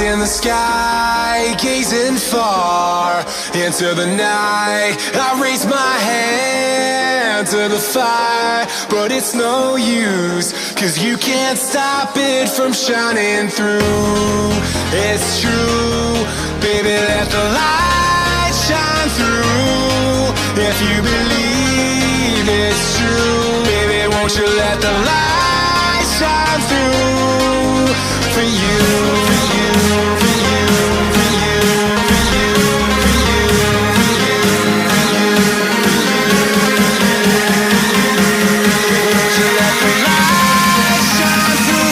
In the sky, gazing far into the night, I raise my hand to the fire, but it's no use, 'cause you can't stop it from shining through. It's true, baby, let the light shine through. If you believe it's true, baby, won't you let the light shine through for you, for you, for you, for you, for you, for you, for you, for you, won't you let the light shine through?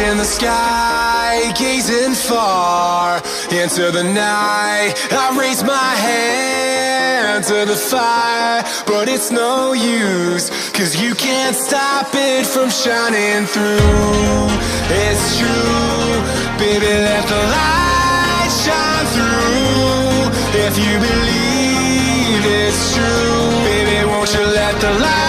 In the sky, gazing far into the night, I raise my hand to the fire, but it's no use, 'cause you can't stop it from shining through. It's true, baby, let the light shine through. If you believe it's true, baby, won't you let the light